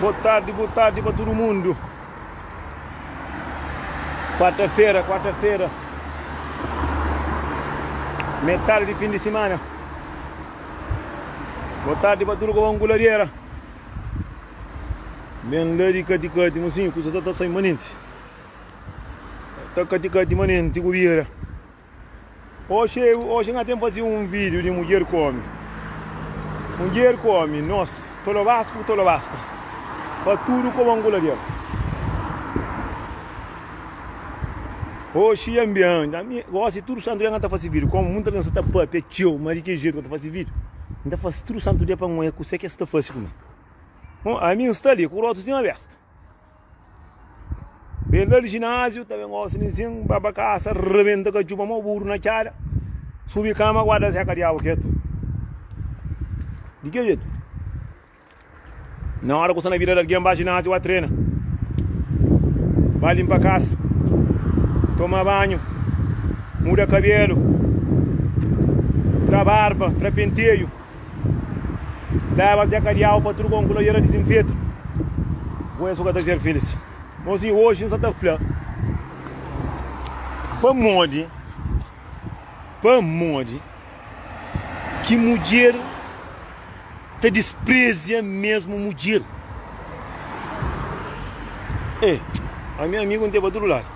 Boa tarde para todo mundo. Quarta-feira. Metade de fim de semana. Boa tarde para tudo com a angulareira. Bem lá de cati, mocinho, que você está sem manente. Está cati, manente, governo. Hoje nós temos que fazer um vídeo de mulher come. Mulher come, nós, todo Vasco. Para tudo com a angulareira. Hoje é ambiente. Hoje tudo santo dia está fazendo vídeo. Como muita gente está para tio, mas de que jeito está fazendo vídeo? Ainda faz tudo santo dia para mulher que você quer estar fazendo. Bom, a minha está ali, com o rosto de uma besta. Bem lá no ginásio, também gosto de dizer, babacaça, rebenta com a chupa, mal burro na cara. Sube a cama, guarda essa cariava quieto. De que jeito? Na hora que você na vida daqui embaixo do ginásio, vai treinar. Vai limpar a casa. Toma banho. Muda cabelo. Tra barba, tra penteio. Leva-se a cariava para tudo com a colheira desinfeta. Vou isso que eu estou dizendo, filhos. Mozinho, hoje você está falando. Para onde que mulher te despreza mesmo mulher. A minha amiga não tem para todo lado.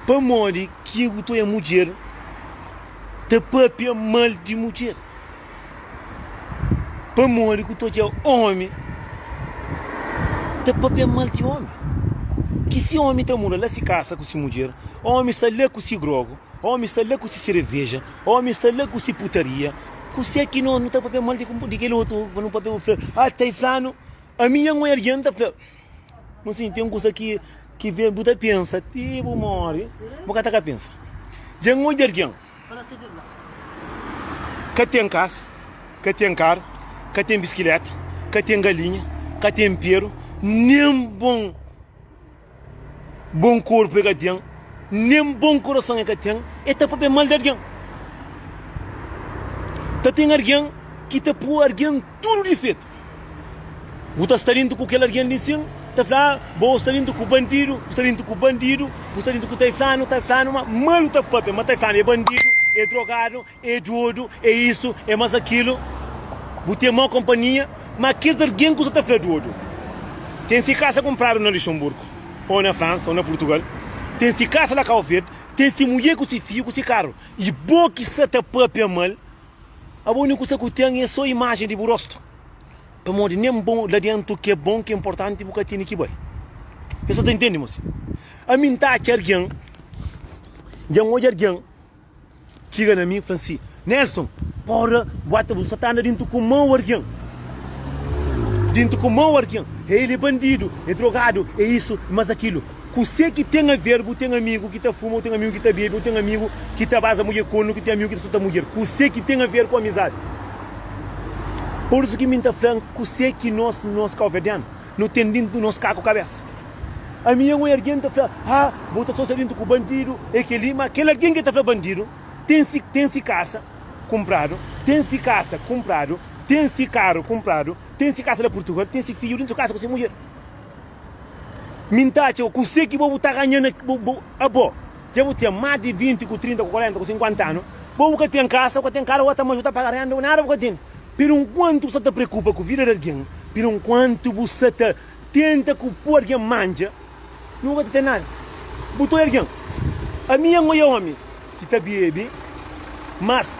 Para onde que tu é mulher te papia mal de mulher. Para onde que tu é homem te papia mal de homem. Que se homem está morando, lá se caça com essa mulher, homem está lá com esse grogo, homem está lá com essa cerveja, homem está lá com essa putaria, que você aqui não está papel mal de aquele outro, não papel está falando, a minha mulher está falando, mas sim, tem um coisa que vem, você pensa, tipo, morre, você está pensa, já não é alguém, que tem casa, que tem carro, que tem bicicleta, que tem galinha, que tem perro, nem bom corpo que tem, nem bom coração que tem, é para mal de alguém. Tem alguém que te põe alguém tudo defeito. Você está indo com aquele alguém de cima, está falando, você está indo com o bandido, você está indo com o bandido, você está indo com o taifano, mas mal está papel, mas taifano é bandido, é drogado, é doido, é isso, é mais aquilo. Você tem má companhia, mas aquele alguém que você está falando doido. Tem-se casa comprado no Luxemburgo, ou na França, ou na Portugal, tem-se casa lá Cabo Verde, tem-se mulher com esse filho, com esse carro, e boa que se te papel mal, a única coisa que tem é só a imagem de rosto. Para morrer nem bom lá dentro que é bom, que é importante, porque tem que vai. Você está entendendo, moço? A mim está aqui alguém, já um alguém, chega na mim e fala assim, Nelson, porra, você está andando dentro com mão alguém. Dentro com mão alguém. Ele é bandido, é drogado, é isso, mas aquilo. Você que tem a ver, tem amigo que está fuma, tem amigo que está bebe, tem amigo que está base a mulher corno, que tem amigo que está mulher. Você que tem a ver com a amizade. Por isso que me está falando, você que nós calvedianos, não tem dentro do nosso caco cabeça. A minha mulher está falando, você só dentro com o bandido, é aquele, mas aquele alguém que está falando bandido, tem-se casa comprado, tem-se casa comprado, tem-se carro comprado, tem-se casa de Portugal, tem-se filho dentro de casa com essa mulher. Mintache, você que vou estar ganhando já vou ter mais de 20, 30, 40, 50 anos, vou ter casa, vou ter carro, vou estar mais a pagar nada, vou ter. Por enquanto você te preocupa com a vida de alguém, por enquanto você tenta que o alguém manja, não vai ter nada. Botou alguém. A minha mulher é homem que está bebe, mas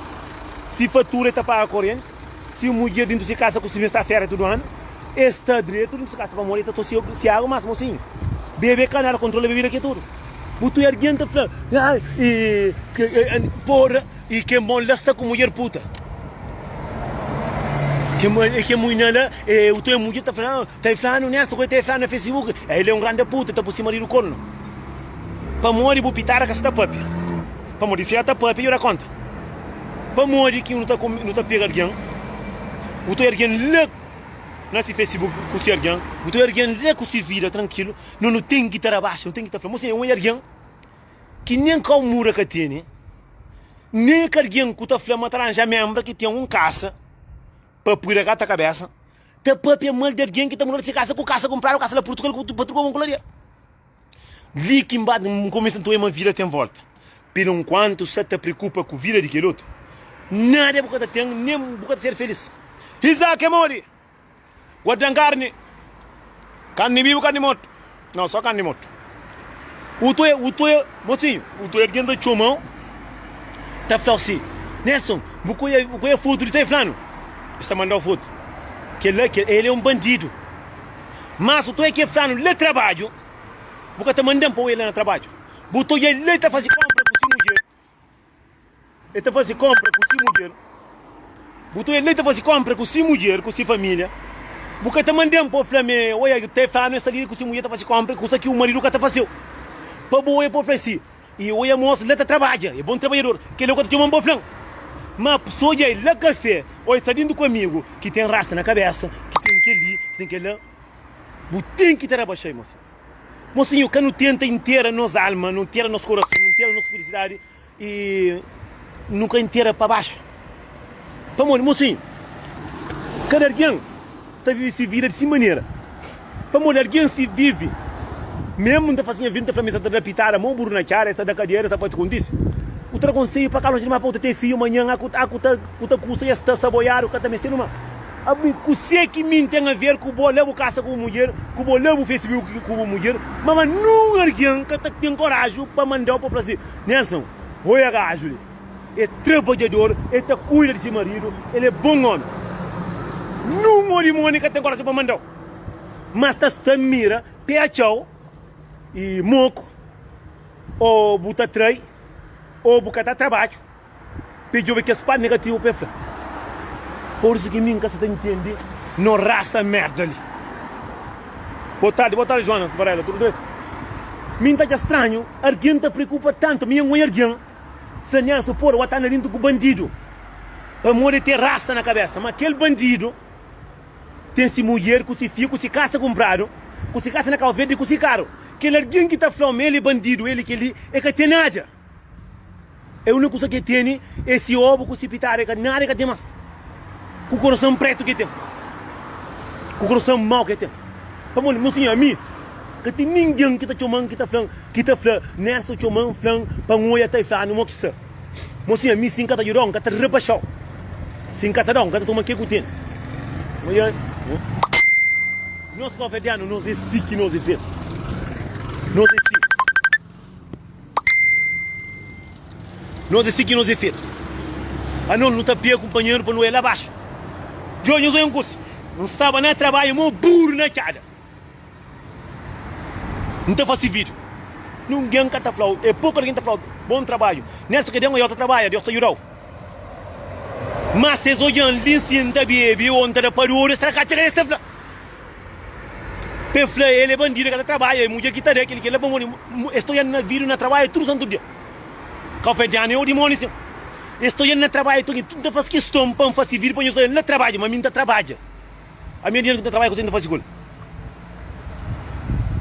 se fatura está para a corrente, se a mulher dentro de casa com o sexta-feira todo ano, está direito dentro de casa para morrer, está se água mais, mocinho. Bebe canal, controla a bebida aqui tudo. Botou alguém está falando, porra, e que molesta com mulher puta. Que mulher lá, o teu mulher está falando nessa coisa, está falando no Facebook, ele é um grande puta, está por cima do corno. Para morrer, vou pitar a casa da papi. Para morrer, se ela está papi, eu conta. Para morrer, que não está pegando alguém, o teu alguém lá, nesse Facebook, com o alguém, o teu alguém lá com se vira tranquilo, não tem que estar abaixo, não tem que estar falando. Você é um alguém que nem com o muro que tem, nem que alguém que está falando, matar já membro que tem um caça, para pôr a gata cabeça, Tá papia mal de alguém que tá morando se casa com caça comprar caça lá Portugal com Portugal com colaria. Li que embate começa a ter uma vida tem volta. Pelo enquanto você te preocupa com a vida de aquele outro. Nada porque tem nem porque ser feliz. Isaac Mori. Guardan carne. Carne viva, carne morta. Não, só carne morta. O tu é, mocinho, o tu é alguém da chumão. Tá falando assim, Nelson, o que é foto de Taiflano? Está mandando foto. Que ele é um bandido. Mas o tu é que é falando, ele trabalho. Porque tá mandando para ele no trabalho. O tu é ele tá fazendo compra com sua mulher. Ele tá fazendo compra com sua mulher. O tu é ele tá fazendo compra com sua mulher, com sua família. Porque tá mandando para o Flamengo, olha, Taiflano está ali com sua mulher, tá fazendo compra, com isso que o marido que tá fazendo. Para boa para oferecer. E o moço ele trabalha, é bom trabalhador, que ele gosta de um bom flan. Mas a pessoa aí lá café, ou está dentro comigo, que tem raça na cabeça, que tem que ali, que tem que lá. Tem que trabalhar, moço. Mocinho, que não tenta inteira nos almas, não inteira nos corações, não inteira nossa felicidade e nunca inteira para baixo. Para mocinho, cada alguém está vivendo se vira de maneira. Para alguém se vive. Mesmo não fazia 20 famílias da pitada, mão burro na cara, está da cadeira, está para te condizer. O teu conselho para cá, não mais para ter filho amanhã, a custa e está saboiar, o que está mexendo mais. O sei que me tem a ver com o bolão caça com a mulher, com o bolão Facebook com a mulher, mas não alguém que tem coragem para mandar para fazer. Nelson, olha a ajuda. É trabalhador, ele cuida de seu marido, ele é bom homem. Não morre que tem coragem para mandar. Mas está mira, pé tchau. E moco, ou buta trai, ou bucata trabalho, pediu que as pá negativo para frente. Por isso que minha casa entende, não raça merda ali. Boa tarde, Joana, Varela, tudo bem? Minha tá estranho, alguém te preocupa tanto, minha mãe alguém, se não supor o atana lindo com bandido, para morrer ter raça na cabeça, mas aquele bandido tem se mulher, com se fio, com se caça comprado, com se caça na calvete e com se caro. Que alguém que está falando, ele é bandido, ele que ele é que tem nada. É a única coisa que tem, esse ovo com esse pitar, é que nada que tem mais. Com o coração preto que tem. Com o coração mau que tem. Vamos, mocinho, a mim, que tem ninguém que está chamando, que está falando, nessa chamando, falando, para um olho até falando, não é que isso. Mocinho, a mim, sim, que está jurando, que está rebaixado. Sim, que está dando, que está tomando o que eu tenho. Olha, nós confedianos, nós é assim que nós é feito. Nós é assim que nós é feito. A não está pia companheiro para não ir lá abaixo. Eu não sou um curso. Não sabe nem trabalho, meu burro na cara. Não está fazendo vídeo. Ninguém está falando. É pouco alguém está falando. Bom trabalho. Nessa que tem uma outra trabalho, Deus está ajudando. Mas se olham ali, se não está bem, onde está parou, está cá, está falando. Ele é bandido que trabalha, é mulher que está aqui, ele é bom. Estou indo na vida, na trabalho, tudo santo dia. Café de ano é o demônio. Estou indo na trabalho, tu não faz questão para fazer vir, para eu estou indo na trabalho, mas a minha está trabalha. A minha dinheiro que está trabalha, você não faz igual.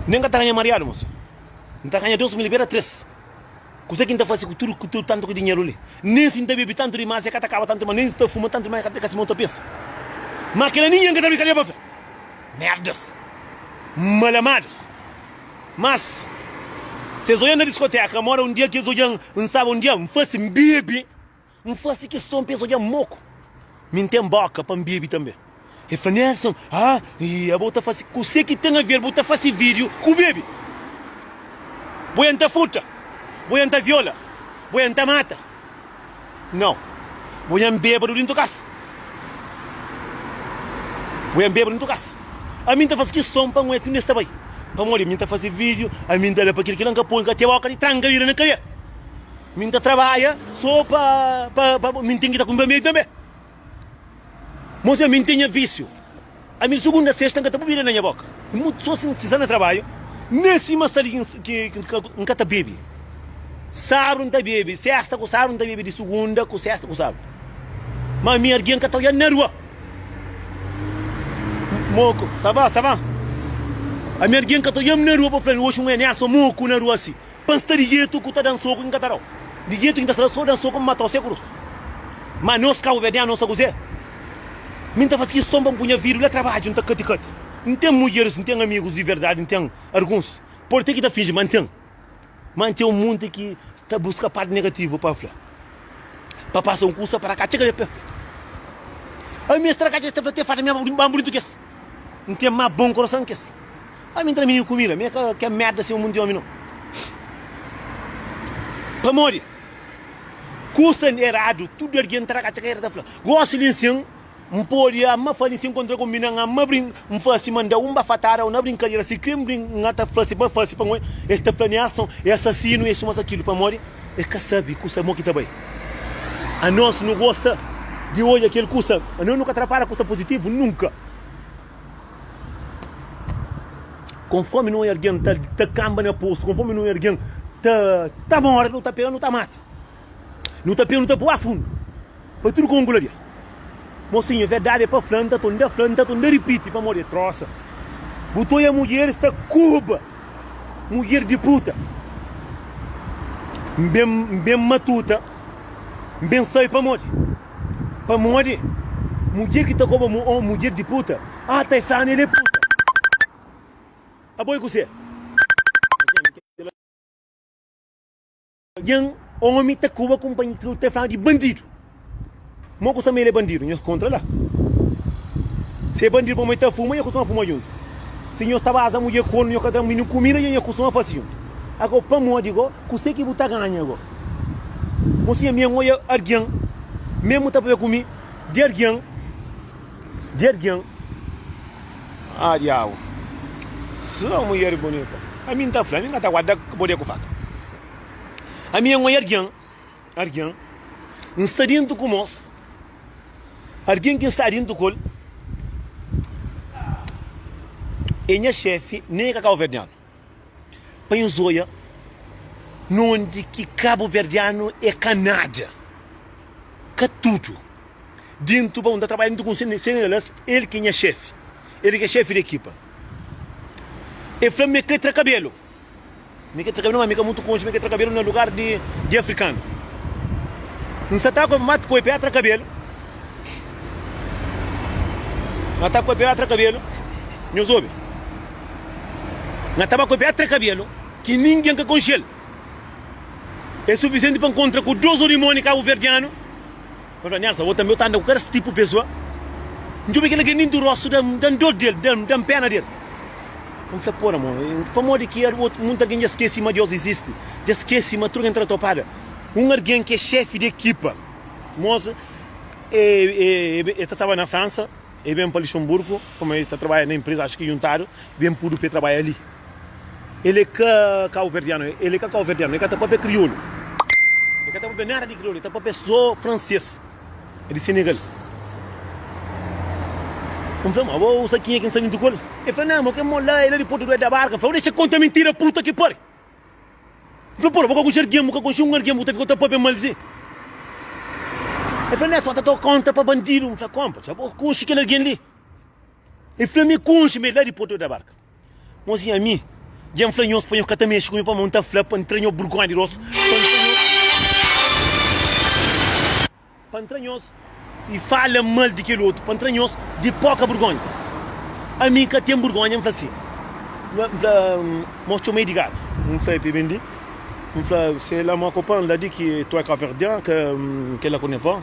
Nem que está ganhando mariado, moço. Não está ganhando 2 mil, libera 3. Você que não está fazendo tudo tanto com dinheiro ali. Nem se não está bebendo tanto demais, é que acaba tanto, mas nem se está fumando tanto demais, é que se monta pensa. Mas aquela ninguém que está brincando para frente. Merdas. Malamados. Mas, se eu na discoteca, mora um dia que eu não sabe um dia, não faço bebê, não faço questão para eu moco. Me tem boca para bebê também. E falei, Nelson, e a bota fazer, você que tem a ver, bota fazer vídeo com o bebê. Vou entrar fruta, vou entrar viola, vou entrar mata. Não, vou entrar bêbado dentro da casa. Vou entrar bêbado dentro da casa. A mim está fazendo questão para um nesta bem. Para morrer, a mim está fazendo vídeo, a mim está para aquele que não põe, que a boca de tranca vira na cadeia. A mim está trabalha só para mim tem que estar com o meu meio também. Mas a mim tem vício. A mim segunda, sexta, não está bebendo na minha boca. Muito só se precisar de trabalho, nesse mas ali que não está bebendo. Sábado não está bebendo, sexta com sábado não está bebendo, de segunda com sexta com sábado. Mas a minha alguém que está olhando na rua. Moco, ça va? A minha alguém que está olhando na rua para frente, hoje um Nelson moco na rua assim. Pensa de jeito que está dando soco em Catarão. De jeito que está dando soco como matar o seguro. Mas nós cá o não sabemos. Minta faz que estomba punha vírus, lá trabalho, não tá cati. Não tem mulheres, não tem amigos de verdade, não tem alguns. Por ter que tá finge, mantém. Mantém um mundo que tá busca parte negativa para falar. Para passar um curso para cá, chega de pé. A minha estratégia está para ter feito minha bonito que esse. Não tem mais bom coração que esse. A minha menino comida, minha que merda assim o mundo de homem não. Para morrer. Curso errado, tudo alguém traga chega de falar. Gosto de assim. Podia uma falição contra combinando uma brin fácil mandar uma fatara uma brincadeira se crime ngata fácil para ngoi esta planeação é assassino isso mas aquilo para morrer é que sabe que o que tá bem a nós não gosta de olhar aquele curso a nós nunca atrapalha coisa positivo nunca conforme não é alguém tá camba na poço conforme não é alguém tá morre não tá pegando não tá mata não tá pegando não tá boa fundo para tudo com glória. Mocinho, é verdade, é para flanta, tu não repite para morrer, troça. Botou a mulher, está Cuba. Mulher de puta. Bem matuta. Bem sai para morrer. Para morrer. Mulher que está como mulher de puta. Ah, tá falando, ele é puta. A boi com você. Homem está Cuba com tá falando de bandido. Moco também ele é bandido, nós contra lá. Se é bandido para meter fuma, eu costumo fumar junto. Se nós estava a mulher com eu cada menino comida, eu costumo fazer junto. Agora para mim digo, você que botar ganha agora. Você minha mãe alguém, mesmo tá para comigo, de alguém. Ah, diabo. Só mulher bonita. A mim tá falando, ninguém tá guardando poder com faca. A minha mãe alguém, um estadinho com moço. Alguém que está dentro do colo, e minha chefe, nem Cabo Verdeano. Põe o zoia, onde que Cabo Verdeano é Canadá. Que tudo. Dentro do onde trabalha dentro com senegalês, ele que é chefe. Ele que é chefe da equipa. E foi me quetra cabelo. Me quetra cabelo, não é muito conge, me quetra cabelo no lugar de africano. Não se tá com mato com o pé cabelo. Não tá com o pé cabelo. Não soube. Não tá com o pé cabelo. Que ninguém que congela. É suficiente para encontrar com 2 hormônios cabo-verdianos. Para nessa, eu também estou com esse tipo de pessoa. Não vi que ele nem do rosto da dor dele, da perna dele. Não foi por amor. Para morrer que muita gente já esquece, mas Deus existe. Já esquece, mas tudo entra topada. Alguém que é chefe de equipa. Moça, estava na França, e vem para Luxemburgo, como ele está trabalhando na empresa, acho que juntaram, vem para trabalhar ali. Ele é cabo-verdiano, ele é cabo-verdiano, ele é papel crioulo. Ele é papel nada de crioulo, ele é papel só francês. É de Senegal. Vamos falar, mas vou usar quem é que está do colo. Ele falou, não, mas que mola, ele é de Portugal da barca. Falou, deixa conta mentira, puta que pare. Falei, porra, vou com o vou com o guia, vou ter papel malzinho. Ele falou, não, só tá conta para bandido. Eu falei, compra, já vou com o chique alguém ali. Ele falou, me conche, me lá de Porto da barca. Mozinho, a mim, já me falou, eu espanhol, que também comigo para montar flap, para entrar em burgão de rosto. Para entrar em e fala mal de aquele outro, para entrar em de pouca vergonha. A mim, que tem vergonha, eu falei assim, mostra o meio de gado. Eu falei, Pibendi. C'est là mon copain l'a dit que tu es caverdien, qu'elle ne connaît pas.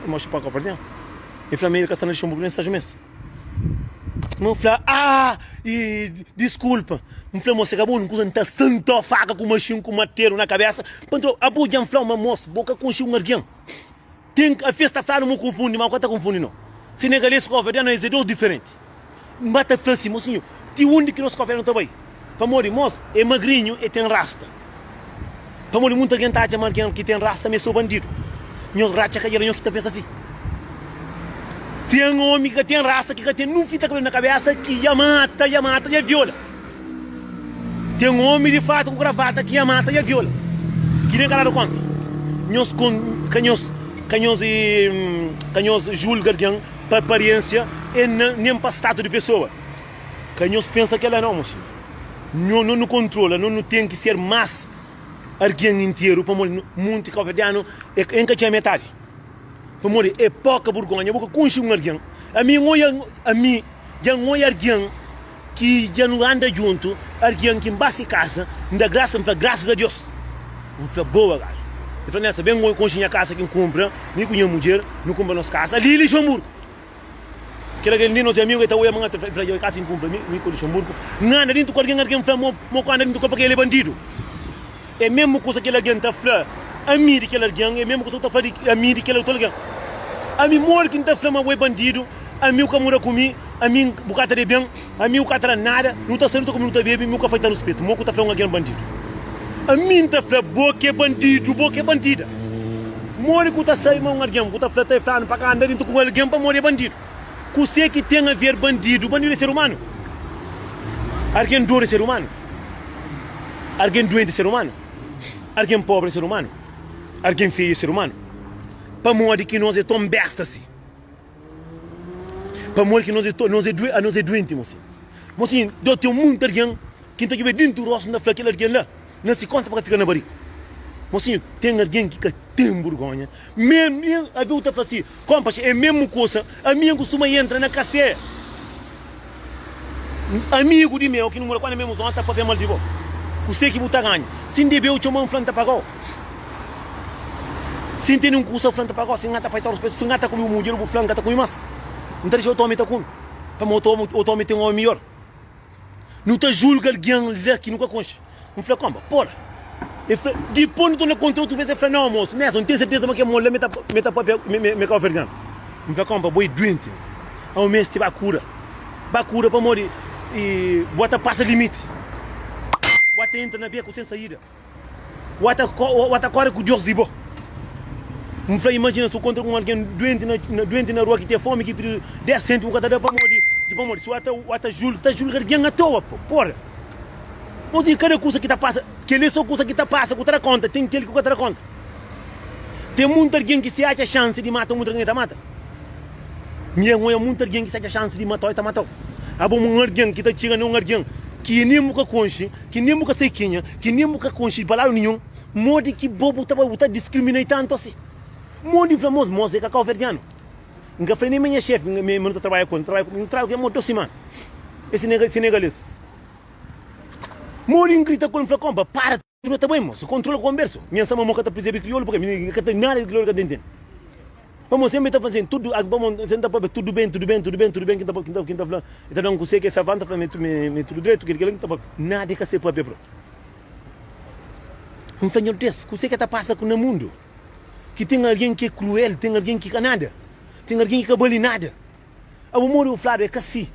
Moi je ne suis pas caverdien. Il fait mais que ça ne chambou nem stage mes. Mon frère desculpa. Mon frère você acabou não coisa tá santa faca com machinho com mateiro na cabeça. Panto abu jam flá uma moça, boca com um arguém. Tem a festa tá não confunde, mas tá confundindo. Senegalês com caverdien é dois diferentes. Bata assim, mocinho. Ti onde que nós caverdien também. Para morrer moço, é magrinho e tem rasta. Para morrer muita gente acha que tem raça, mas sou bandido. Meus racha que eram que tá pensa assim. Tem homem que tem raça, que tem não fita cabelo na cabeça, que já mata, já viola. Tem homem de fato com gravata, que já mata, já viola. Que nem cara conta. Nós julgam para aparência e nem para estado de pessoa. Canhos pensa que ela não, moço. Não controla, não tem que ser mais. Alguém inteiro para morrer muito cabo-verdiano é que tinha metade. Para morrer é pouca vergonha, porque com um alguém A mim, já não é alguém que já não anda junto, alguém que embaixo casa, ainda graças a Deus. Não foi boa, gajo. Eu falei, nessa, bem com a casa que compra, nem com a mulher, não compra nossa casa, ali em Luxemburgo. Que era aquele nosso amigo que está olhando, a casa que compra, nem com Luxemburgo. Nada, dentro de alguém fala, anda dentro do corpo que ele é bandido. É mesmo coisa que alguém está falando, a mim de aquele alguém, é mesmo coisa que está falando, a mim de aquele outro alguém. A mim mora que está falando, é bandido, a mim o que mora comigo, a mim o cara de bem, a mim o cara nada, não está saindo como não está bebendo, nunca foi no respeito, o que está falando alguém bandido. A mim está falando, boca é bandido, boca é bandida. Mora que está saindo alguém, que está falando para cá, andar dentro com alguém para morrer bandido. Você que tem a ver bandido, bandido é ser humano. Alguém duro é ser humano. Alguém doente é ser humano. Alguém pobre é ser humano. Alguém feio é ser humano. Para morrer que nós é tão besta assim. Para morrer que nós é doente, mocinho. Mocinho, eu tenho muito alguém que está aqui dentro do rosto da flaquela alguém lá. Não se conta para ficar na barriga. Mocinho, tem alguém que tem vergonha. Mesmo, a outra fala assim, compas, é a mesma coisa. Amigo costuma entrar na café. Amigo de meu, que não mora quando é mesmo zona, está para ver mal de boa. Você que botar ganha. Se deve eu chamar um flanta pagou. Se tem um curso flanta pagou, se ngata faz respeito, se ngata com o mulher, o flanta com mais. Não deixa eu tomar com. Para o tomar tem um homem melhor. Não te julga alguém lá que nunca conhece. Não fala como, porra. Depois não estou na controle, tu pensa, não, moço, nessa, não tenho certeza que a mulher me está me oferecendo. Não fala como, boi doente. Ao mês tem bacura para morrer e bota passa limite. Bota entra na beca sem saída. Bota corre com o Deus de boa. Não fala, imagina se eu encontro com alguém doente na rua que tem fome, que precisa 10 cêntimos para morrer. Se bota julga alguém à toa, porra. Mas cada coisa que está passa, que ele é só coisa que está passa, que está conta, tem aquele que está conta. Tem muita gente que se acha chance de matar, muita gente mata. Minha mãe é muita gente que se acha chance de matar e está matando. Há um alguém que está chegando um alguém que nem nunca conhece, que nem nunca sei quem é, que nem nunca conhece palavra nenhum, modo que bobo está discriminando tanto assim. Modo famoso, moço, é cacau verdiano. Nunca falei nem minha chefe, não trabalha com, não trabalha com, muito semana. Esse negalês. Mori grita com ele, compa, para, tu também, moço, controla o converso. Minha sama moca está precisando de crioulo, porque minha não tem nada de crioulo que entende. Vamos sempre estar fazendo tudo, vamos sentar para tudo bem, quem está falando, está dando com você que essa vanta falando tudo direito, que ele está nada que ser para ver, bro. Um senhor desse, você que está passando no mundo, que tem alguém que é cruel, tem alguém que é nada, tem alguém que é nada. A Mori o Flávio é que assim.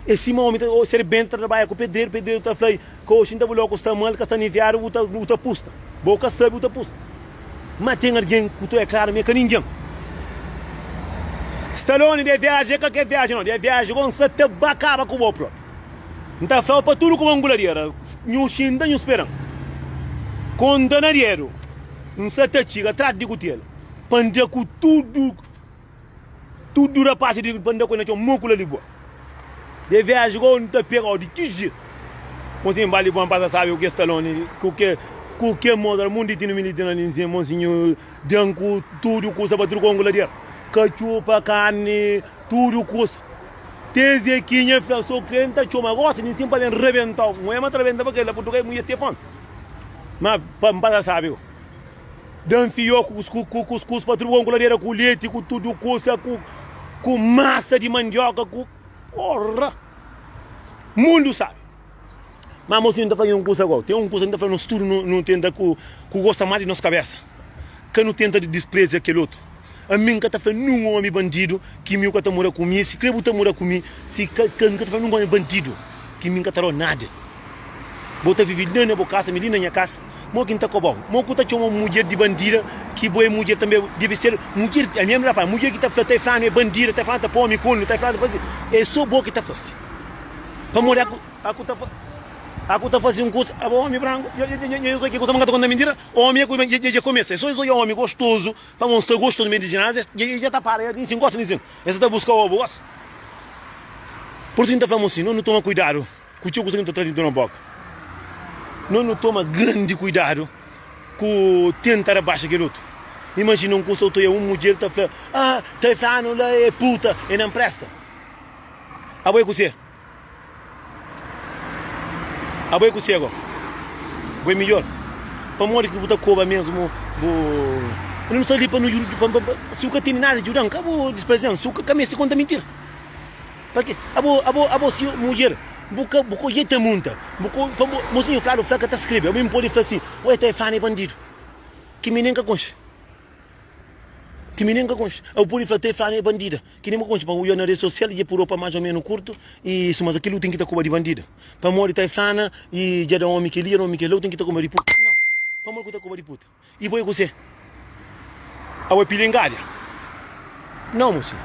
Esse homem, o serpente trabalha com o pedreiro está falando, que o xinta bulou, que está mal, que está enviado, o está pusta. Boca sabe, o está pusta. Mas tem alguém que tu é claro, meio que ninguém. Stallone de viagem, que é viagem, não, de viagem, quando você te acaba com o próprio. Então, fala para tudo como angularia, não xinta, não espera. Condenaria, não se te chega, trata de cutir. Pande com tudo da parte de pande com a múcula de boa. De viagem, não te pega de que jeito. Você embale para passar, sabe o que é Stallone, o que é moda, o mundo tem no militar, monsinho, danco, tudo coisa para tudo angularia. Cachupa, carne, tudo coisa. Tese aqui, minha filha, sou crente, chama gosta, nem sempre para rebentar. Não é mais rebentar porque ela português muito telefone. Mas para sabe, dan fio com cuscuz para tudo angularia, com leite, com tudo coisa, com massa de mandioca, com porra. Mundo sabe. Mas mocinho está fazendo um curso agora. Tem um curso que está fazendo um estudo, não tenta que gosta mais de nossa cabeça. Que não tenta de desprezar aquele outro. A mim que está fazendo um homem bandido, que meu que está morando comigo, se crê que está morando comigo, se que está fazendo um homem bandido, que mim que está nada. Bota viver na minha casa, me na minha casa. Mo que está bom. Mo que está uma mulher de bandida, que boa mulher também deve ser mulher, a minha rapaz, mulher que está falando é bandida, está falando para homem corno, está falando fazer. É só boa que está fazendo. Para morar aku tá fazendo um curso, a homem branco, eu sou aqui, eu tô contando mentira, homem já começa, só isso é homem gostoso, para mostrar gostoso de ginásio, já tá parado, nem se gosta, nem se, essa tá buscando o boas. Por isso tá falando assim, não toma cuidado, com o tio que tá trazendo na boca. Não toma grande cuidado com tentar abaixo aquele outro. Imagina um curso tu é uma mulher tá falando, tá falando lá é puta e não presta. Aboy com você. Aboy com você agora. Foi melhor. Para morrer que botar coba mesmo, não sei ali para no se o que tem nada de judão, acabou desprezando, se o que caminha se conta mentira. Porque abo se mulher buca yeta munta, buco mocinho flaro flaca tá escreve, eu me pode falar assim, oi tá fane bandido. Que menino que conche. Que menino que conche. Eu pode falar tá fane bandida. Que nem me conche para o na rede social e por para mais ou menos curto e se mas aquilo tem que estar com de bandida. Para morrer tá fana e já dá homem que lia, homem que leu tem que estar com de puta. Não. Para morrer tá com de puta. E boi você. A pilingalha. Não, mocinho.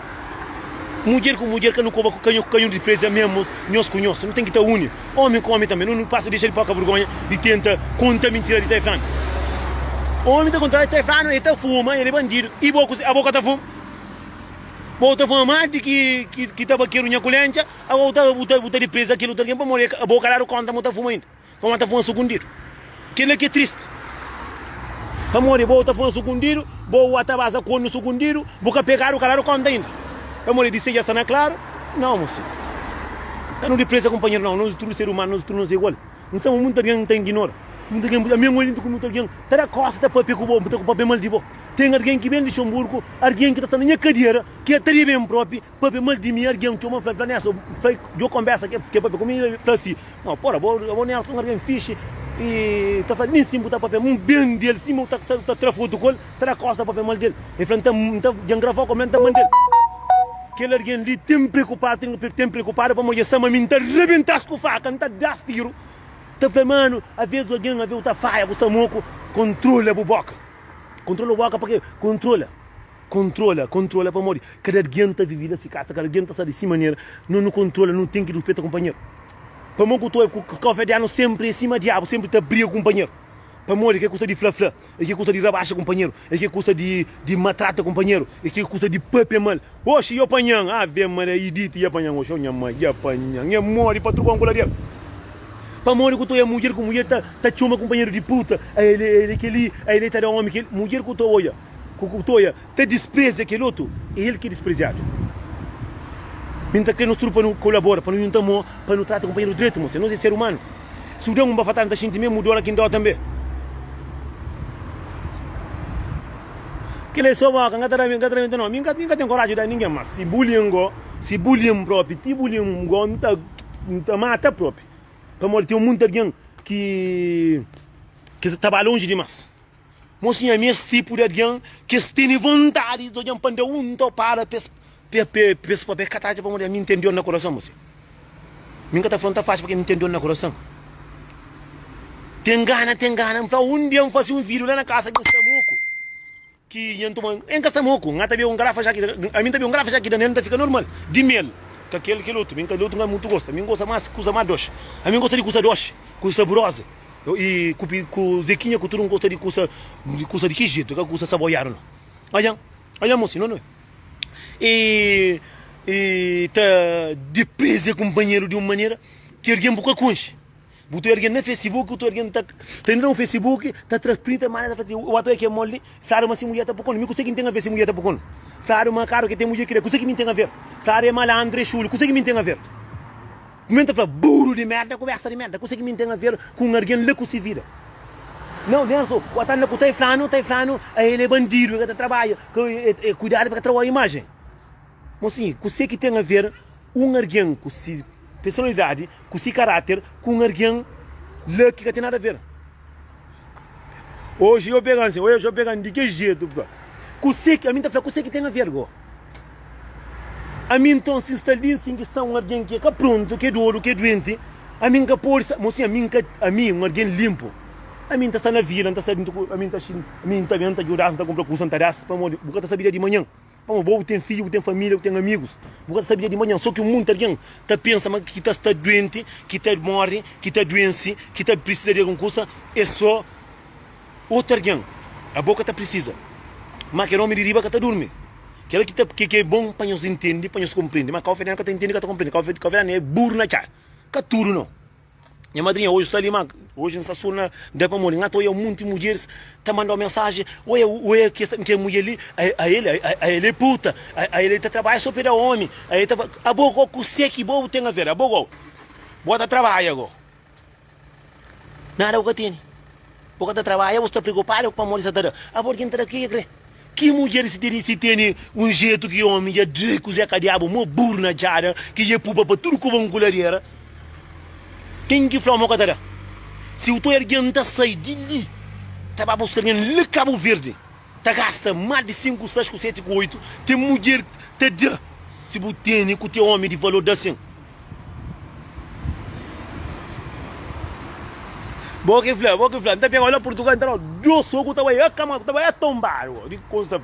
Mulher com mulher que não cobra canho de presa mesmo, nós com nós, não tem que estar único. Homem com homem também, não passa deixar ele pouca vergonha de tenta contar mentira de Taifano. Homem está contando Taifano, ele está fuma, ele é bandido. E a boca está fuma. Boca fuma mais de que está baqueiro em colhente, a outra de presa aquilo também para morrer, a boca lá conta muito fuma ainda. Como está fuma secundário. Aquilo é que é triste. Para morrer, boa está fuma secundário, boa está base com no secundário, boca pegar o cara conta ainda. Para morrer disse já está na claro? Não, moço. Está no de presa, companheiro, não. Nós todos ser humano, nós todos igual. Então, muita gente tem ignora. Muita gente, a minha mãe com muita gente, está costa para pegar o papel mal de boa. Tem alguém que vem de Xamburgo, alguém que está na minha cadeira, que é bem próprio, papel mal de mim, alguém que eu falo nessa, eu conversa que é papel comigo, fala assim, não, porra, vou Nelson, alguém fixe, e está nem sim botar papel, bem dele, sim, está trafando do colo, está costa papel mal dele. E fala, está gravado como está mandando. Aquele alguém ali tem preocupado para morrer, sama me arrebentar com faca, não está dando tiro. Tá falando, às vezes alguém a ver outra faia, o samoco, controla a boca. Controla a boca porque controla para morrer. Cada alguém está vivendo assim, cada alguém está de cima maneira, não controla, não tem que respeitar o companheiro. Para morrer, o café de ano sempre em cima de diabo, sempre está briga com o companheiro. Para morrer, que custa de flafla, é que custa de rabacha companheiro, é que custa de matrata companheiro, é que custa de pape mal. Oxe, eu apanhang, vê mané, e dito, e apanhang, oxe, minha mãe, e apanhang, e morre para trocar um colar. Para morrer que tu é mulher com mulher, tá chuma companheiro de puta, ele tá de homem, que mulher que tu olha, tá despreza aquele outro, é ele que é desprezado. Minta que nós para não colabora, para não juntamos, para não tratar companheiro direito, moça, nós é ser humano. Se o um bafatar, tá sentimento, mudou aqui em dó também. Que ele só vai, cangataramente não, minha tem coragem de ninguém, mas se bullying próprio, se bullying não tá mata próprio. Para morrer, tem muita gente que está longe demais. Mocinha, minha tipo de alguém que tem vontade de olhar para um para para catar para morrer, me entendeu no coração, mocinha. Minha tá falando tá fácil porque me entendeu no coração. Tem gana, um dia eu faço um vídeo lá na casa de Samuco. Que em Castamoco, a mim também um grafa já aqui dentro fica normal, de mel, que aquele outro, mim outro não é muito gosta, mim gosta mais coisa mais doce, a mim gosta de coisa doce, coisa saborosa, e com Zequinha que tu não gosta de coisa de que jeito, que coisa saboiada, não, olha mocinho, não é? E tá de presa companheiro de uma maneira que alguém boca conche. Botou alguém no Facebook, botou alguém tá tendo no Facebook, está transprita mais a fazer o ato é que é mole, claro, mas se mulher tá pouco, me consegue entender a ver se mulher tá pouco. Claro, uma cara que tem mulher que consegue me entender a ver. Claro, é malandro, é chulo, consegue me entender a ver. Comenta fala burro de merda, conversa de merda, consegue me entender a ver com alguém lá que se vira. Não, Nelson, o atano que tá falando, ele é bandido, ele trabalha, cuidado para trabalhar a imagem. Mas sim, consegue tem a ver alguém que se personalidade, com esse caráter, com alguém que tem nada a ver. Hoje eu pegando de que jeito, a mim tá falando, que tem a ver, a mim então se está ali, sim, que são alguém que é pronto, que é duro, que é doente, a mim que pode, mocinha, a mim, alguém limpo, a mim está na vila, a mim está ajudando, está comprando coisa, para morrer, porque está sabendo de manhã. Vamos, tem filho, tem família, tem amigos. Você sabia de manhã, só que o mundo alguém está pensando que está doente, que está morre, que está doente, que está precisa de alguma coisa, é só outro alguém. A boca está precisa. Mas que homem de riba que está dormindo. Aquela que é bom para nós entender, para nós compreender. Mas o que está entendendo, que está compreendendo. O que é burro na cara. Que tudo não. Minha madrinha hoje está ali, mano. Hoje nessa zona dá para morrer. Então eu muitas mulheres tá mandando mensagem. Oi, que mulher ali, a ele é puta. A ele tá trabalhando só para homem. A ele tá a boca com que bobo tem a ver. A boca bota trabalho agora. Nada o que tem. Boca tá trabalho, você está preocupado com a mulher da. A boca entra aqui, crê. Que mulher se tem um jeito que homem já dreco Zé Cadiabo, uma burra na cara, que já pupa para tudo como um colareira. Quem que falou uma coisa? Se o teu erguendo tá sair de ali, tá para buscar em Cabo Verde, tá gasta mais de 5, 6, 7, 8, tem mulher tá dá. Se você tem que o teu homem de valor da assim. Boa que flá, tá pegando olha Portugal, então, eu sou que tava aí, a cama tava aí tombado, de coisa.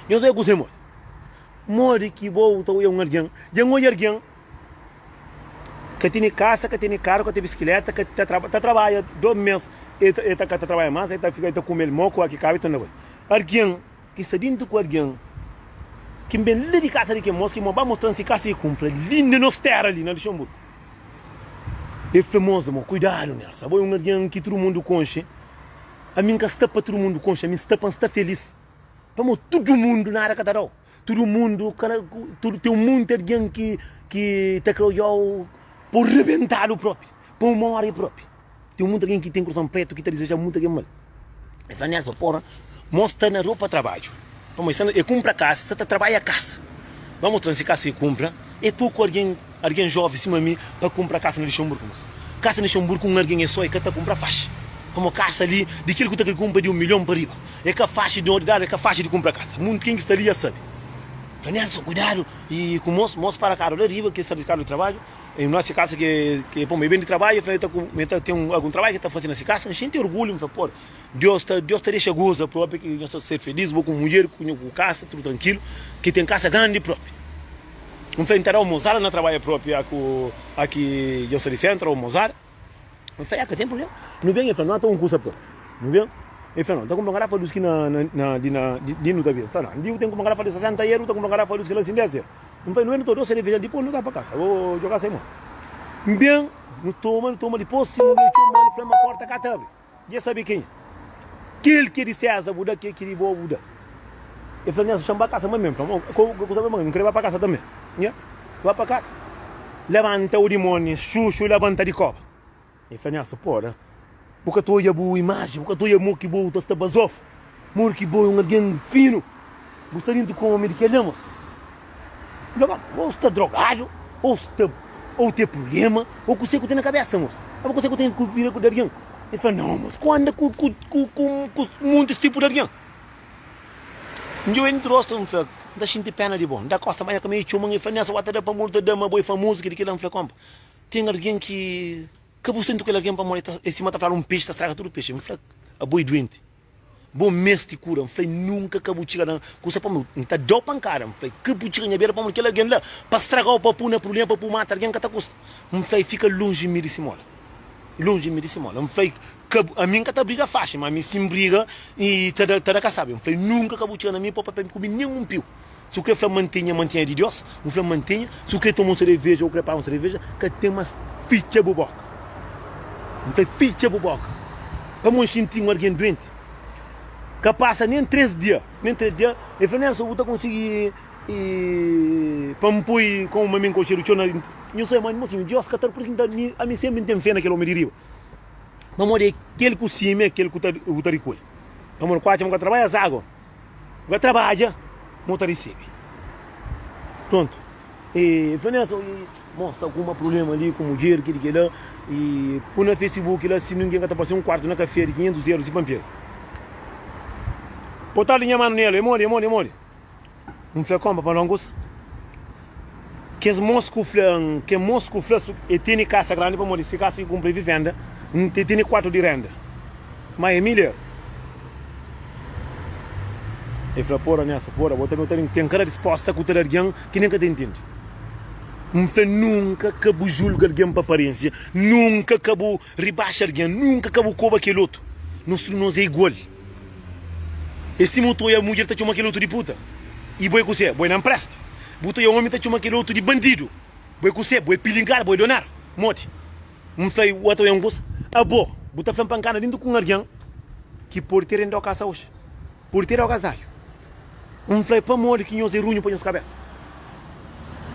Eu sei que você morre que volta o erguendo, já um erguendo. Que tem casa, que tem carro, que tem bicicleta, que trabalha 2 meses, e tá trabalhando mais, fica com ele moco aqui cabe então não vai. Alguém que está dentro com alguém que bem ali de casa ali que mostra que vamos mostrar se casa e compra linda nos terra ali na Luxemburgo. É famoso, mo cuidado né, sabe um alguém que todo mundo conche. A mim que está para todo mundo conche, a mim está feliz. Vamos todo mundo na área cada um. Todo mundo, tem muito alguém que te criou por rebentar o próprio, por uma hora própria. Tem muito alguém que tem coração preto que te deseja muito alguém mal. E fala nessa porra, mostra na roupa trabalho. Vamos e compra casa, você trabalha a casa. Vamos transi casa e compra. É pouco alguém jovem cima de mim para comprar casa no Luxemburgo. Casa no Luxemburgo com alguém é só e que está comprar faixa. Como casa ali, daquilo que está compra de 1 milhão para riba. É que a faixa de ordem, é que a faixa de comprar casa. Muito quem estaria sabe. Fala cuidado e com moço para a cara da riba que está de carro de trabalho. Em nossa casa que pô, bem de trabalho, tem algum trabalho que está fazendo nessa casa, a gente tem orgulho, pô, Deus te deixa goza próprio, que nós ser feliz, vou com mulher, com casa, tudo tranquilo, que tem casa grande própria. Não foi entrar o Mozart na trabalho próprio aqui eu sou de frente, o Mozart. Não foi que tem problema. Não vem, ele falou, não tem um curso próprio. Não vem? Ele falou, não, tem uma garrafa de whisky de no cabelo. Falou, não, tem uma garrafa de 60 euros, tem uma garrafa de whisky lá 10 euros. Não vai, não é no todo, cerveja depois não dá para casa. Vou jogar sem mão. Bem, não toma depois, se não deixou mal, ele flama a porta cá também. Já sabe quem? Aquele que disse essa Buda, que queria boa Buda. Ele falou, chama para casa mesmo. Não queria para casa também. Vai para casa. Levanta o demônio, chuchu, levanta de copa. Ele falou, porra. Porque tu olha boa imagem, porque tu olha muito que boa, tu está basof. Muito que boa, alguém fino. Gostaria de comer de que lemos. Ou está drogado, ou tem problema, ou você que tem na cabeça, moço. Ou você que tem que vir com o Darian. Ele fala, não, moço, quando com muitos tipos de Darian. Eu entro, da gente pena de bom, da costa mais que meio chumang, e fala, nessa wata da pamurta da uma boa famosa que ele não fala compra. Tem alguém que você tem que alguém para morrer, e se mata falar um peixe, está estraga tudo o peixe. Me fala, a boi doente. Bom mês de cura, foi nunca que eu tinha coisa para mim, tá dó pancada, foi que eu tinha beira para mim que alguém lá para estragar o papo na problema para matar alguém que tá custa, foi fica longe de mim desse mola, foi a mim que tá briga fácil, mas a mim sim briga e tá da sabe, foi nunca que eu tinha na minha para comer nenhum pio, se o que foi mantenha de Deus, o que mantenha, se o que tomou cerveja ou prepara uma cerveja, que tem umas ficha buboca, foi ficha buboca, para mim sentir alguém doente. Que passa nem 3 dias, e falei, se eu vou conseguir pampui com uma minha cocheira, eu sei, mas mocinho, Deus, que por isso a mim sempre tem fé naquele homem de riba. Vamos ver aquele que cima, aquele que o taricoi. Vamos ver, vamos trabalhar as águas, vai trabalhar, vamos receber. Pronto. E falei, mostra algum problema ali com o dinheiro que ele lá, e põe no Facebook lá, se ninguém está passando um quarto na café de 500 euros e pampeiro. Botar a linha mano nele, emole. Não foi como para não gostar. Que Moscou e tem casa grande para morrer, se casa compra de venda, tem 4 de renda. Mas Emília, ele falou, porra, tem cara disposta a cuidar de alguém que nem que te entende. Não foi nunca que eu julgo alguém para aparência, nunca que eu rebaixo alguém, nunca que eu cobro aquele outro. Nós é igual. Esse motor e a mulher está chamando aquele outro de puta. E boi com você, boi não presta. Botou e o homem está chamando aquele outro de bandido. Boi com você, boi pilingar, boi donar. Mote. Flay wata yang bus abo buta flam pancana dentro com alguém que por ter endo casa hoje por ter agasalho Flay para morrer que nós erunho para nos cabeça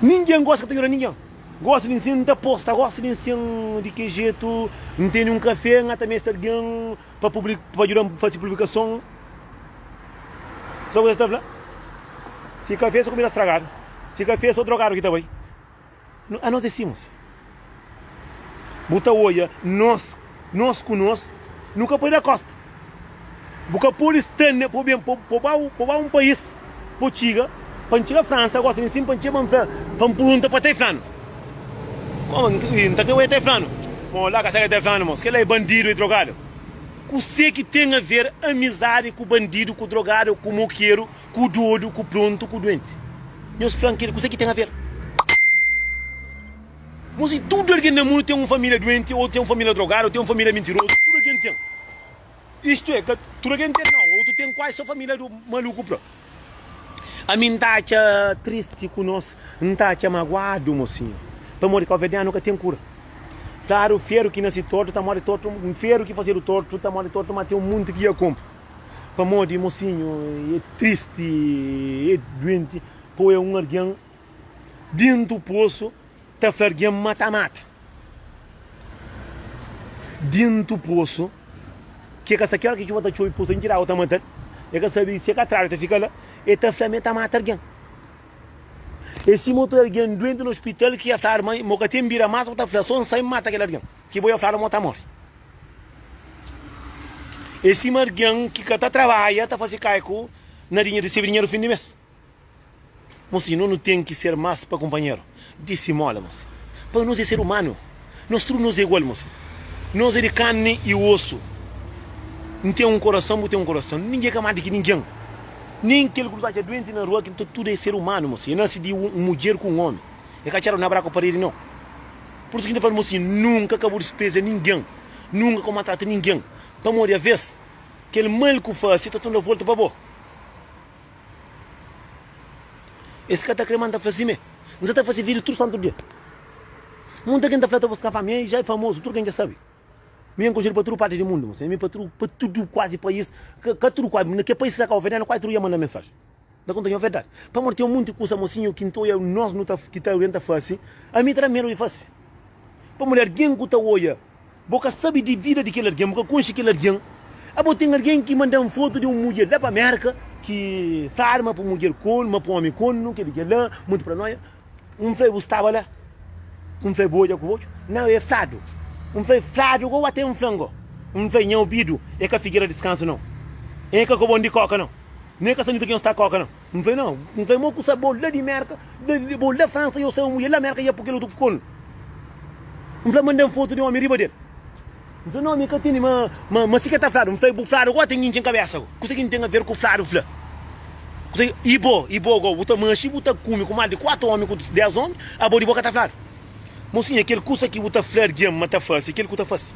ninguém gosta de ter ninguém gosta de ensinar posta gosta de ensinar de que jeito não tem um café até mesmo alguém para publicar para ajudar a fazer publicação sabe o que está falando se café só comida estragado se café só drogado aqui também a nós decimos buta olha nós conosco nunca pode dar costa porque por estar por bem por um país por chiga para chegar a França gosta de ensinar para chegar para perguntar para ter flano como então que vai ter flano bom lá que sai ter flano mas que ele é bandido e drogado você que tem a ver amizade com o bandido com o drogado com o moqueiro com o doido com o pronto com o doente meus franqueiros você que tem a ver mas se tudo alguém no mundo tem uma família doente ou tem uma família drogada ou tem uma família mentirosa tudo alguém tem isto é que tudo alguém tem não ou tu tem quase sua família do maluco pro a mim tá triste com nós não tá magoado mocinho para morrer com a verdade nunca tem cura claro, feiro que nasce torto, tá morre torto, um feiro que fazer o torto, tá morre torto, mas tem um mundo que ia comprar. Para morrer, mocinho, é triste, é doente, pô, é um alguém dentro do poço, tá alguém mata-mata. Dentro do poço, que é essa que a gente vai dar o poço, a gente tirar outra mata, é que sabe se é que atrás, tá fica lá, e tá mata alguém. Esse motor alguém doente no hospital que ia falar, mas moca tem vira massa, outra inflação sai mata aquele alguém. Que vai falar mota morre. Esse alguém que está trabalha, está fazendo caico, na linha de receber dinheiro no fim de mês. Mocinho, não tem que ser mais para companheiro. Dissimula, mocinho. Para nós é ser humano. Nós tudo nos é igual, mocinho. Nós é de carne e osso. Não tem um coração, não tem um coração. Ninguém é camada de ninguém. Nem aquele que está doente na rua, que tudo é ser humano, moço. E não se diz uma mulher com um homem. É que acharam na braca para ele, não. Por isso que a gente fala, moço, nunca acabou de desprezar ninguém. Nunca maltrata ninguém. Para morrer a vez, aquele mal que faz, você está dando a volta para boa. Esse cara está querendo fazer assim, não está fazendo vídeo todo santo dia. Muita gente está falando para buscar família, já é famoso, tudo quem já sabe. Minha coisa para tudo parte do mundo, mas minha para tudo quase país, que tudo quase, que país está com a verdade, quase tudo ia mandar mensagem. Da conta a verdade. Para morrer tem muito coisa, mocinho, que então nós não tá que tá orienta fácil, a mim também não é fácil. Para mulher alguém que está olha, boca sabe de vida de aquele alguém, boca conhece aquele alguém. A boca tem alguém que manda uma foto de uma mulher lá para a América, que farma para mulher com, mas para homem com, não quer dizer lá, muito para nós. Foi estava lá, foi boa com o outro, não é fado. Foi flado ou até frango. Foi não bido, é que a figueira descanso não. É que a bom de coca não. Nem que a sanita que não está coca não. Foi não. Foi muito sabor lá de América, de da França, eu sei uma mulher da América e é porque eu estou com. Foi mandando foto de uma miriba dele. Foi não, me catine, mas se que está flado, foi flado, agora tem ninguém em cabeça. O que tem a ver com flado, flado? Ibo, bota manche, bota come com mais de 4 homens, com 10 homens, a boa de boca está flado. Mocinha, aquele coisa que bota flare de mata fácil, aquele que está fácil.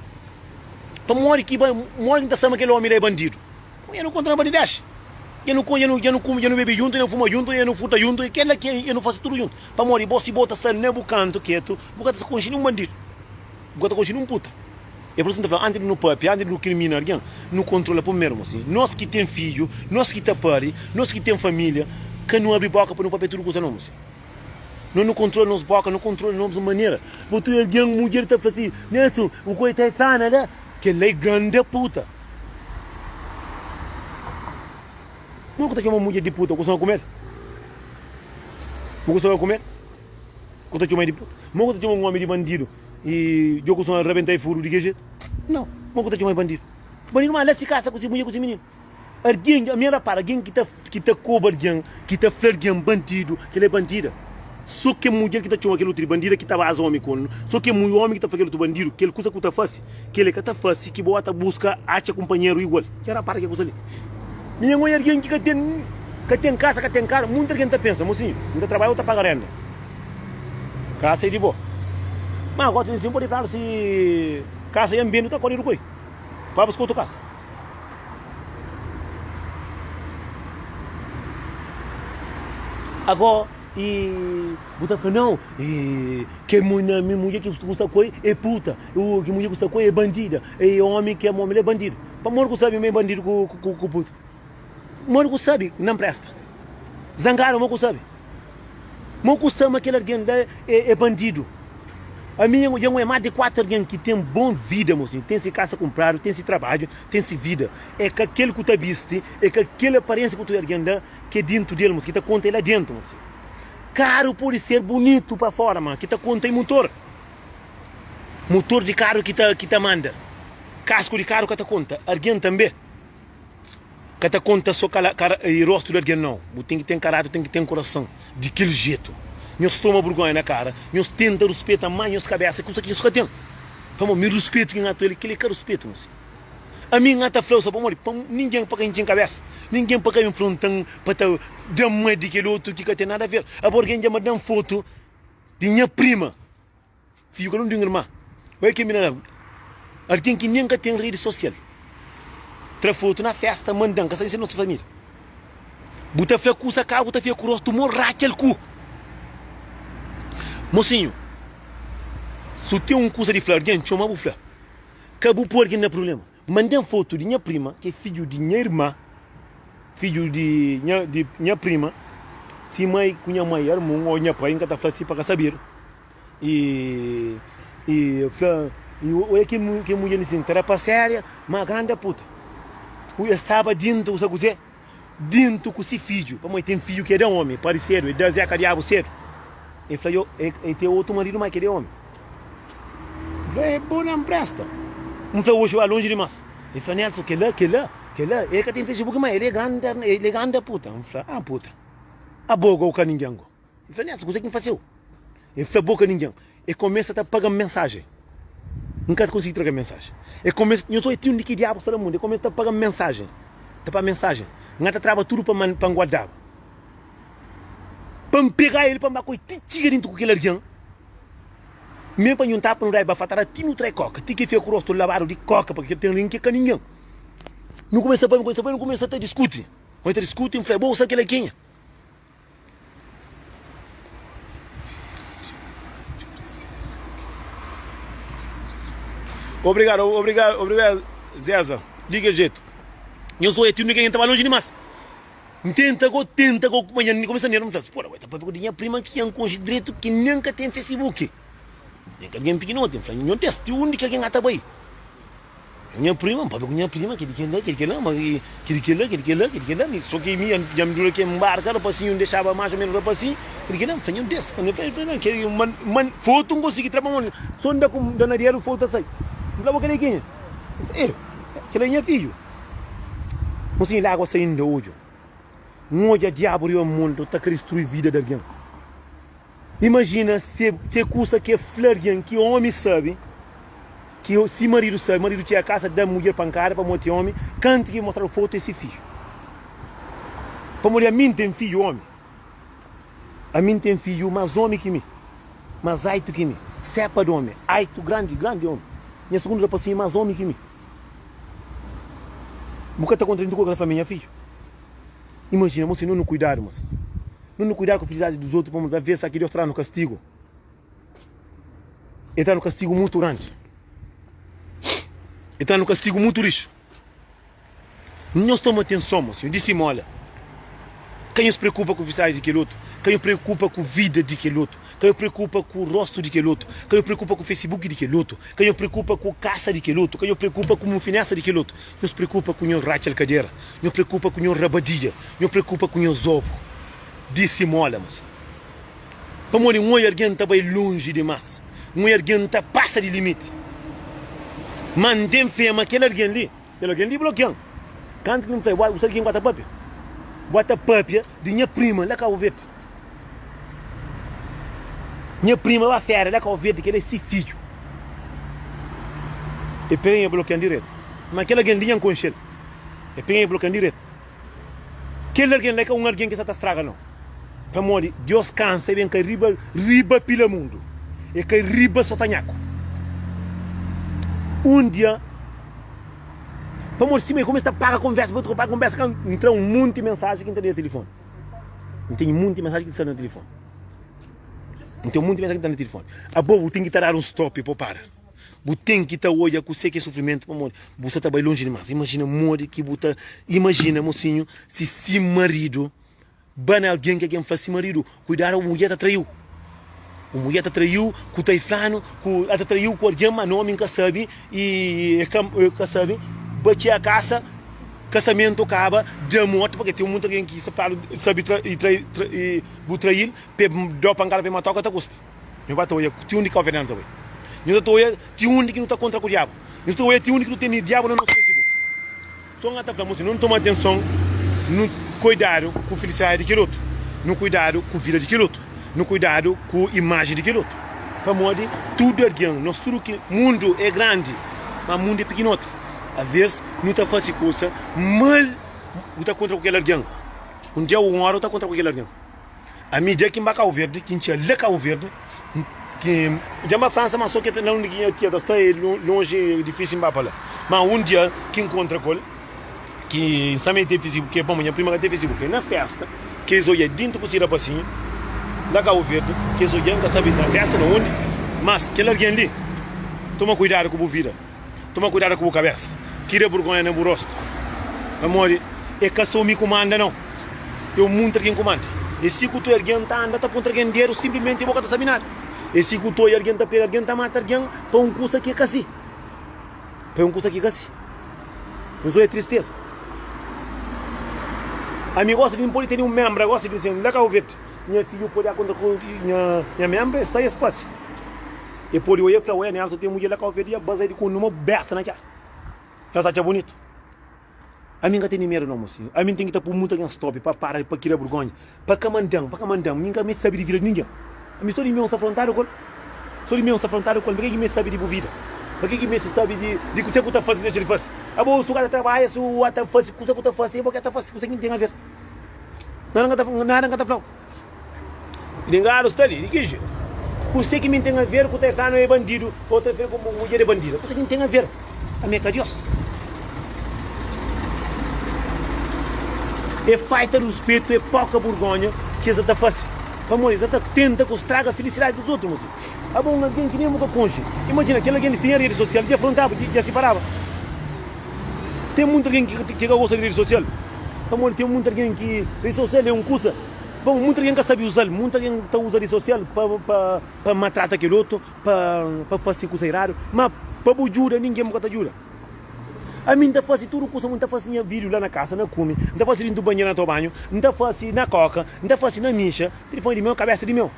Para morrer que vai, morre da sama aquele homem é bandido. Eu não contra bandidache. Eu não bebe junto, eu não fumo junto, eu não futa junto, aquele que eu não faço tudo junto. Para morrer, você bota estar no canto quieto, bota se continua um bandido. Bota continua um puta. É por isso que eu falo, antes no papi, antes no crimina, alguém não controla primeiro, mocinha. Nós que tem filho, nós que tá pari, nós que tem família, que não abre boca para não papel tudo coisa não, mocinha. Não controla nos boca, não controla nos maneira. Botou alguém, mulher está assim, Nelson, o coisa está sana, né? Que ele é grande puta. Não que uma mulher de puta, você vai comer? Você vai comer? Quando você de puta? Não que um homem de bandido e eu costumo arrebentar e furo de que jeito? Não, não que uma bandido. Bandido, mas lá se casa com esse mulher, com esse menino. Alguém, a minha para alguém que está cobrando, que está flerguendo bandido, que ele é bandida. Só que a mulher que está chamando aquele outro bandido que estava a homem com, só que o homem que está fazendo outro bandido, que ele coisa que está fácil, que ele está fácil, que bota busca, acha companheiro igual. Que era para que coisa ali. Minha mulher alguém que tem casa, que tem carro, muita gente pensa, mocinho, não trabalha, está pagando renda. Casa é de boa. Mas agora você pode falar se casa é ambiente, está correndo com ele. Para buscar outra casa. Agora, E você fala, não, que minha mulher que custa coisa é puta, que mulher que custa coisa é bandida, e homem que é homem é bandido. Para morrer que sabe, é bandido com puto. Morrer que sabe, não presta. Zangaram, morrer que sabe. Morrer que sabe que alguém é bandido. A minha é mais de 4 alguém que tem boa vida, mocinho. Tem se casa comprado, tem se trabalho, tem se vida. É que aquele que tu viste, é que aquela aparência que tu alguém que é dentro dele, mocinho, que te conta lá dentro, mocinho. Carro pode ser bonito para fora, mano, que te conta em motor. Motor de carro que te manda. Casco de carro que te conta. Alguém também. Que te conta só o rosto de alguém, não. Tem que ter caráter, tem que ter coração. De aquele jeito. Nós tomamos vergonha na cara, nós tentamos respeitar mais nossa cabeça, que isso que tem. Vamos, me respeito quem atua ele, que ele quer respeito. A mim, não está falando, ninguém para quem tem cabeça, ninguém para quem enfrentam, para dar mais de aquele outro que tem nada a ver. Agora, alguém já me dá uma foto de minha prima, filho que não tem irmã. Olha que menina, alguém que nunca tem rede social. Traz foto na festa, mandando, que essa é nossa família. Bota fé com essa cara, bota fé com o rosto, morra aquele cu. Mocinho, se tem coisa de flor, gente, chama a flor. Acabou por alguém não é problema. Mandei foto de minha prima, que é filho de minha irmã, filho de minha prima, se mãe com minha mãe, irmão, ou minha pai, que está falando assim para saber. Olha que mulher assim, era para séria, mas grande puta. Eu estava dentro, sabe o que dentro com esse filho, para mãe tem filho que é de homem, parecido, e dá zeca diabo cedo. Ele falou, ele tem outro marido, mas que ele é homem. Ele falou, é bom, não presta. Não falou, hoje vai longe demais. Ele falou, Nelson, que lá, ele que tem Facebook, mas ele é grande puta. Ele falou, puta. A boca o caninhango. Ele falou, Nelson, você que fazeu? Ele falou, boca ninguém. Ele começa a pagar mensagem. Nunca consegui trocar mensagem. Ele começa, eu sou etinho de que diabo está no mundo. Ele começa a pagar mensagem. Tá mensagem. Não trava tudo para guardar. Para pegar ele, para me tirar dentro com aquele alguém. Mesmo para não tapa no raio, para fazer ti no trai coca. Tem que ver com o rosto lavado de coca, porque tem ninguém que ninguém. Não começa a discutir. Mas discute, em flebou, sabe aquele quem? Obrigado, Zeza. Diga jeito. Eu sou etinho, ninguém estava longe demais. Tenta, amanhã começa a não tá. Porra, vai tapar com minha prima que é um conjunto direito que nunca tem Facebook. Nem que alguém pequeno tem, fala, não teste onde que alguém está aí. Minha prima, papai com minha prima, que lá, mas que lá, só que minha dura que embarca, o passinho deixava mais ou menos o passinho, que lá, faz um desse, quando eu falei, que man, foto não consegui trabalhar, só anda com dona dinheiro, foto sai. Não falava que quem é? Que lá é minha filho. Não sei lá água saindo hoje. Um dia diabo o mundo está querendo destruir a vida de alguém. Imagina se custa que florian, que homem sabe, que se marido sabe, marido tinha a casa da mulher pancada para montar homem, cante que mostrar foto desse filho. Para mulher, a mim tem filho homem. A mim tem filho, mas homem que me. Mas aito que me. Sepa do homem. Aito grande homem. Minha segunda passinha, mais homem que me. Nunca está contando com a família, filho. Imagina, moço, não cuidar, moço. Não cuidar com a felicidade dos outros, vamos ver se aqui Deus está no castigo. Ele está no castigo muito grande. Ele está no castigo muito rico. Nós tomamos atenção, moço. Eu disse, olha, quem se preocupa com a felicidade de aquele outro, quem se preocupa com a vida de aquele outro, quem se preocupa com o rosto de aquele outro, quem se preocupa com o Facebook de aquele outro, quem se preocupa com a caça de aquele outro, quem se preocupa com a finança de aquele outro, não se preocupa com o Rachel Cadeira, não se preocupa com o Rabadia, não se preocupa com o Zobo. Disse mola, moço. Para morrer, um alguém está bem longe demais. Um alguém está passa de limite. Mantém fé, mas aquele alguém ali bloqueando. Canto que não fez, você alguém bota papel. Bota papel de minha prima, lá cá o verde. Minha prima vai fera, lá cá o verde, que ele é esse filho. E peguei bloqueando direto. Mas aquele alguém ali é um conchelo. E peguei bloqueando direto. Aquele alguém lá que é um alguém que está estraga, não. Para morrer, Deus cansa e vem que riba pelo mundo. E que riba só tanhaco. Um dia, para morrer, se me começa a pagar a conversa, entra um monte de mensagem que entra no telefone. Tem um monte de mensagem que está no telefone. Então, muito bem, está no telefone. A boa, tem que dar um stop para parar. Você tem que estar olhando que você que é sofrimento para morrer. Você está bem longe demais. Imagina, morre que você. Imagina, mocinho, se marido, bana alguém que alguém faz se marido, cuidar, a mulher te traiu. A mulher te traiu, que está flano, que te traiu com alguém, mas não que sabe, e que sabe, bate a casa. Casamento acaba de morte, porque tem muita gente que sabe trair, para dar pancada para matar o que está custa. Eu vou ter um único governante também. Eu estou tem um único que não está contra o diabo. Eu estou tem um único que não tem diabo no nosso Facebook. Só não está falando, não toma atenção, no cuidado com a felicidade de outro, no cuidado com a vida de outro, no cuidado com a imagem de outro. Para modo tudo é alguém, nós tudo que mundo é grande, mas o mundo é pequenote. Às vezes, não está fazendo coisa, mas está contra aquele alguém. Um dia ou uma hora está contra aquele alguém. A mídia que em Cabo Verde, que tinha lá Cabo Verde, que já na França, mas só que não está longe, difícil em Bapala. Mas um dia que encontra com ele, que também tem Facebook, que é bom, minha prima tem Facebook, na festa, que eles olham dentro do Sirapacinho, da Cabo Verde, que eles olham, que sabe, na festa, não onde, mas aquele alguém ali, toma cuidado com a vida. Toma cuidado com a cabeça. Queira vergonha no rosto. Amor, é que só me comanda, não. Eu muito quem comanda. E se que tu alguém está andando contra alguém dinheiro, simplesmente eu vou saber nada. E se que tu alguém está pegando alguém, está matando alguém, para um curso aqui é assim. Para um curso aqui é assim. Mas é tristeza. A mim gosta de não ter um membro, gosta de dizer, legal ver. Minha filha pode acontecer minha membro, está em espaço. E por eu ia falar, né? Só tem mulher lá que eu veria baseado com uma berça naquela. Já está bonito. A mim não tem dinheiro não, moço. A mim tem que estar por muito stop para parar, para tirar vergonha. Para camandão. Ninguém me sabe de vida de ninguém. A mim só de mim está afrontado com. Só de mim está afrontado com. Por que me sabe de vida? Por que me sabe de que você está fazendo o que ele faz? A boa, se o cara trabalha, se o cara faz, se o cara está fazendo, o que está fazendo, o que tem a ver? Nada está falando. Ninguém está ali, de que jeito? Você que me tem a ver com o Tefano é bandido, outra vez como mulher é bandida. Você que me tem a ver. A minha carios. É falta de respeito, é pouca vergonha que essa está fácil. Amor, essa tenta que estraga a felicidade dos outros. Ah, bom, alguém que nem nunca conche. Imagina, aquele alguém que tem a rede social, já afrontava, já se parava. Tem muita gente que gosta de rede social. Amor, tem muita gente que rede social é um curso. Bom, muita gente sabe usar, muita gente está usando rede social para matar aquele outro, para fazer coisa errada, mas para ajuda, ninguém me ajuda. A mim está fazendo tudo coisa, não está fazendo vídeo lá na casa, na come, não está fazendo do banheiro, no banho, não está fazendo na coca, não está fazendo na micha, telefone de meu, cabeça de meu,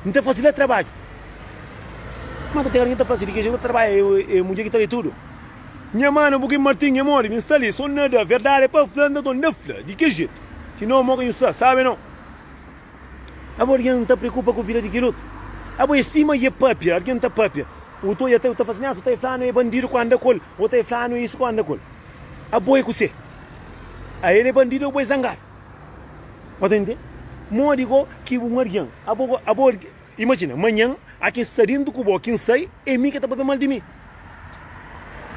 não está fazendo trabalho. Mas tem alguém que está fazendo, que eu trabalho, é mulher que está ali tudo. Minha mãe, porque Martinho, amor, me está ali, só nada, verdade, é para falando da nafla, de que jeito? Se não, morre isso, sabe não? Agora alguém não está preocupado com a vida de aquele outro. Agora em cima é papia, alguém está papia. O tu está fazendo isso, o está falando é bandido quando anda com ele, o está falando isso quando anda com ele. Agora é com você. Aí ele é bandido, eu vou zangar. Você entende? Mo digo que o alguém. Agora, imagina, amanhã, aqui está dentro do cubo, quem sai, é mim que está papel mal de mim.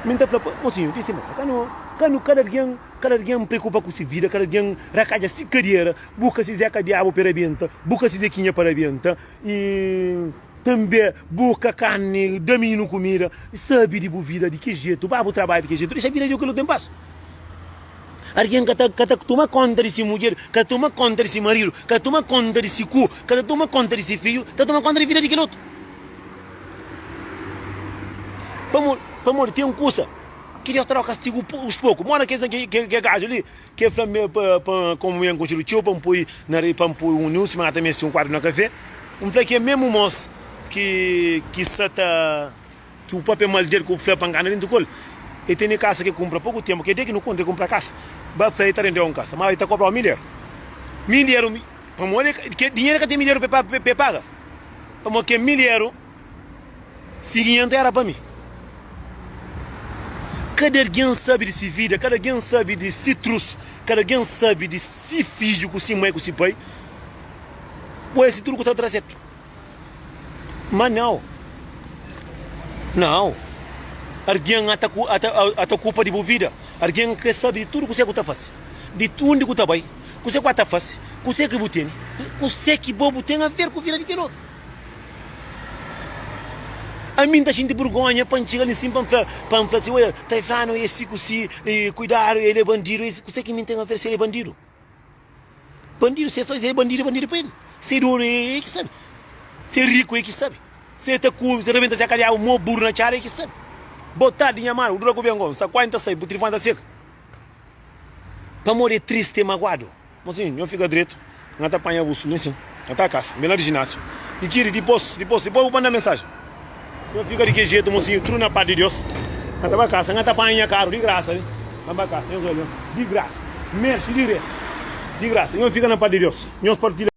Me está falando, mocinho, disse, cada alguém me preocupa com sua vida, cada alguém racaja sua carreira, busca se zeca diabo para a benta, busca se zequinha para a benta, e também busca carne, domínio comida, sabe de boa vida, de que jeito, vai para o trabalho de que jeito, deixa a vida de aquilo tem passo. Alguém que toma conta desse mulher, que toma conta desse marido, que toma conta desse cu, que toma conta desse filho, que toma conta da vida de aquele outro. Para tem um curso que já troca castigo os poucos. Mora que gajo ali, que é como eu encontro o tio, para pôr um news, mas também um quadro no café. Que é mesmo moço que o papel mal dele que o flip engana dentro do colo. E tem casa que compra pouco tempo, que tem que não conta comprar casa. Vai fazer render uma casa, mas ele está comprando €1.000. €1.000, para morrer, que dinheiro que tem €1.000 para pagar. Para morrer que €1.000, seguinte era para mim. Cada alguém sabe de si vida, cada alguém sabe de si trouxe, cada alguém sabe de si filho, com si mãe, com si pai. Ou esse tudo que está atrás certo. Mas não. Alguém até culpa de boa vida. Alguém que sabe de tudo que você está fazendo. De onde você está bem, que você está fazendo, que você que tem, que você que bobo tem a ver com a vida de quem outro. A mim tá gente vergonha para chegar assim para falar assim, olha, tá falando esse cuidado, ele é bandido, você que me tem a ver se ele é bandido. Bandido, você só dizer bandido para ele. Ser ouro é que sabe. Ser rico é que sabe. Ser tá cool, de repente se calhar um burro na cara é que sabe. Botar dinheiro mano, o drogo bem gosto, tá 40 sai, o telefone tá seco. Para morrer triste e magoado. Mocinho, não fica direito. Não tá apanhando o buço, não sim. Não tá a casa, melhor de ginásio. E queira, depois eu mando a mensagem. Não fica de que jeito, mocinho, tudo na paz de Deus. Não tá pra casa, não tá apanhando caro, de graça, né? Não pra casa, de graça. Mexe direto. De graça, não fica na paz de Deus. Não partilha.